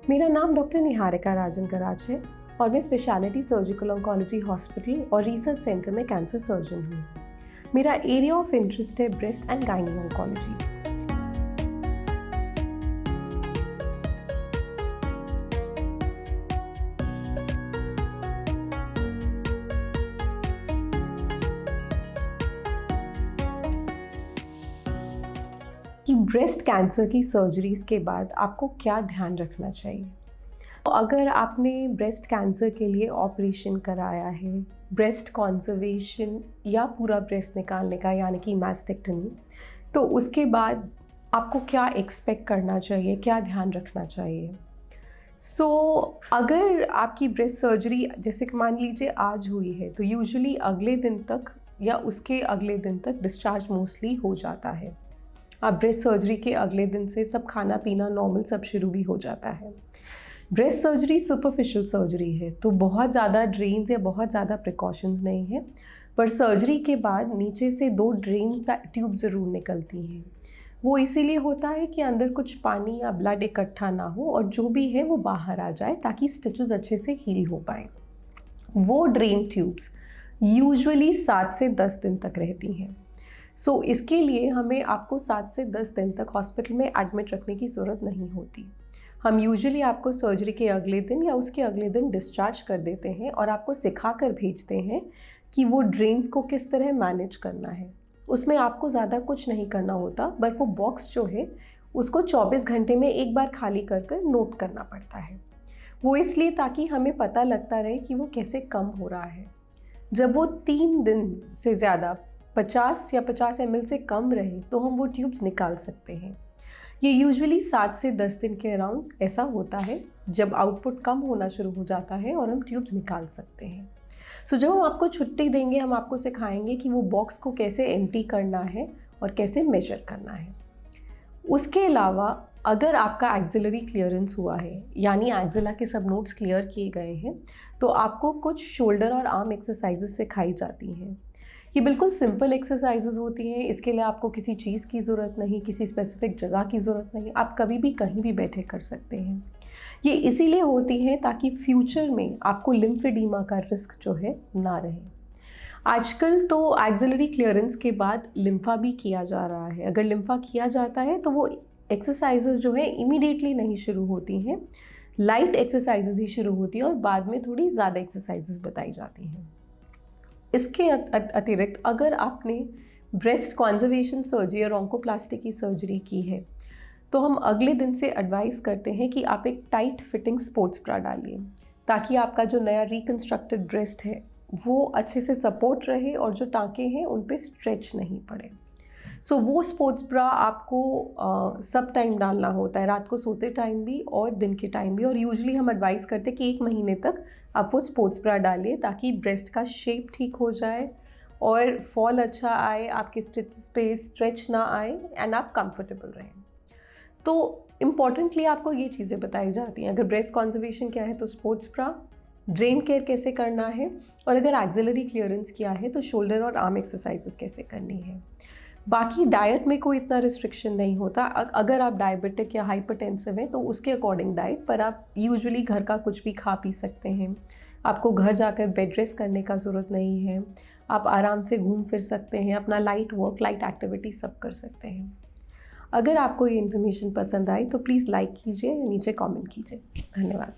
मेरा नाम डॉक्टर निहारिका राजन कराच है और मैं स्पेशलिटी सर्जिकल ऑन्कोलॉजी हॉस्पिटल और रिसर्च सेंटर में कैंसर सर्जन हूँ। मेरा एरिया ऑफ इंटरेस्ट है ब्रेस्ट एंड गायनी ऑन्कोलॉजी। कि ब्रेस्ट कैंसर की सर्जरीज़ के बाद आपको क्या ध्यान रखना चाहिए। तो अगर आपने ब्रेस्ट कैंसर के लिए ऑपरेशन कराया है, ब्रेस्ट कॉन्जर्वेशन या पूरा ब्रेस्ट निकालने का यानी कि मैस्टेक्टमी, तो उसके बाद आपको क्या एक्सपेक्ट करना चाहिए, क्या ध्यान रखना चाहिए। अगर आपकी ब्रेस्ट सर्जरी जैसे कि मान लीजिए आज हुई है, तो यूजुअली अगले दिन तक या उसके अगले दिन तक डिस्चार्ज मोस्टली हो जाता है। अब ब्रेस्ट सर्जरी के अगले दिन से सब खाना पीना नॉर्मल सब शुरू भी हो जाता है। ब्रेस्ट सर्जरी सुपरफिशियल सर्जरी है, तो बहुत ज़्यादा ड्रेन्स या बहुत ज़्यादा प्रिकॉशंस नहीं है, पर सर्जरी के बाद नीचे से 2 ड्रेन ट्यूब ज़रूर निकलती हैं। वो इसीलिए होता है कि अंदर कुछ पानी या ब्लड इकट्ठा ना हो और जो भी है वो बाहर आ जाए ताकि स्टिचेस अच्छे से हील हो पाए। वो ड्रेन ट्यूब्स यूजुअली 7 से 10 दिन तक रहती हैं। इसके लिए हमें आपको 7 से 10 दिन तक हॉस्पिटल में एडमिट रखने की ज़रूरत नहीं होती। हम यूजुअली आपको सर्जरी के अगले दिन या उसके अगले दिन डिस्चार्ज कर देते हैं और आपको सिखा कर भेजते हैं कि वो ड्रेन्स को किस तरह मैनेज करना है। उसमें आपको ज़्यादा कुछ नहीं करना होता, बट वो बॉक्स जो है उसको 24 घंटे में एक बार खाली कर कर नोट करना पड़ता है। वो इसलिए ताकि हमें पता लगता रहे कि वो कैसे कम हो रहा है। जब वो 3 दिन से ज़्यादा 50 या 50 ml से कम रहे तो हम वो ट्यूब्स निकाल सकते हैं। ये यूजुअली 7 से 10 दिन के अराउंड ऐसा होता है जब आउटपुट कम होना शुरू हो जाता है और हम ट्यूब्स निकाल सकते हैं। जब हम आपको छुट्टी देंगे, हम आपको सिखाएंगे कि वो बॉक्स को कैसे एम्प्टी करना है और कैसे मेजर करना है। उसके अलावा अगर आपका एक्सिलरी क्लियरेंस हुआ है, यानी एक्सिला के सब नोड्स क्लियर किए गए हैं, तो आपको कुछ शोल्डर और आर्म एक्सरसाइजेस सिखाई जाती हैं। ये बिल्कुल सिंपल एक्सरसाइजेज होती हैं। इसके लिए आपको किसी चीज़ की ज़रूरत नहीं, किसी स्पेसिफिक जगह की ज़रूरत नहीं, आप कभी भी कहीं भी बैठे कर सकते हैं। ये इसीलिए होती हैं ताकि फ्यूचर में आपको लिम्फेडीमा का रिस्क जो है ना रहे। आजकल तो एक्सिलरी क्लियरेंस के बाद लिम्फा भी किया जा रहा है। अगर लिम्फा किया जाता है तो वो एक्सरसाइजेज जो है इमीडिएटली नहीं शुरू होती हैं, लाइट एक्सरसाइजेज ही शुरू होती हैं और बाद में थोड़ी ज़्यादा एक्सरसाइजेज बताई जाती हैं। इसके अतिरिक्त अगर आपने ब्रेस्ट कॉन्जर्वेशन सर्जरी और ऑन्कोप्लास्टी की सर्जरी की है, तो हम अगले दिन से एडवाइस करते हैं कि आप एक टाइट फिटिंग स्पोर्ट्स ब्रा डालिए ताकि आपका जो नया रिकन्स्ट्रक्टेड ब्रेस्ट है वो अच्छे से सपोर्ट रहे और जो टाँके हैं उन पे स्ट्रेच नहीं पड़े। वो स्पोर्ट्स ब्रा आपको सब टाइम डालना होता है, रात को सोते टाइम भी और दिन के टाइम भी। और यूजुअली हम एडवाइस करते हैं कि 1 महीने तक आप वो स्पोर्ट्स ब्रा डालिए ताकि ब्रेस्ट का शेप ठीक हो जाए और फॉल अच्छा आए, आपके स्टिचेस पे स्ट्रेच ना आए एंड आप कंफर्टेबल रहें। तो इम्पॉर्टेंटली आपको ये चीज़ें बताई जाती हैं। अगर ब्रेस्ट कॉन्जर्वेशन क्या है तो स्पोर्ट्स ब्रा, ड्रेन केयर कैसे करना है, और अगर एक्सिलरी क्लियरेंस किया है तो शोल्डर और आर्म एक्सरसाइजेस कैसे करनी है। बाकी डाइट में कोई इतना रिस्ट्रिक्शन नहीं होता। अगर आप डायबिटिक या हाइपरटेंसिव हैं तो उसके अकॉर्डिंग डाइट, पर आप यूजुअली घर का कुछ भी खा पी सकते हैं। आपको घर जाकर बेड रेस्ट करने का ज़रूरत नहीं है। आप आराम से घूम फिर सकते हैं, अपना लाइट वर्क, लाइट एक्टिविटी सब कर सकते हैं। अगर आपको ये इन्फॉर्मेशन पसंद आई तो प्लीज़ लाइक कीजिए या नीचे कमेंट कीजिए। धन्यवाद।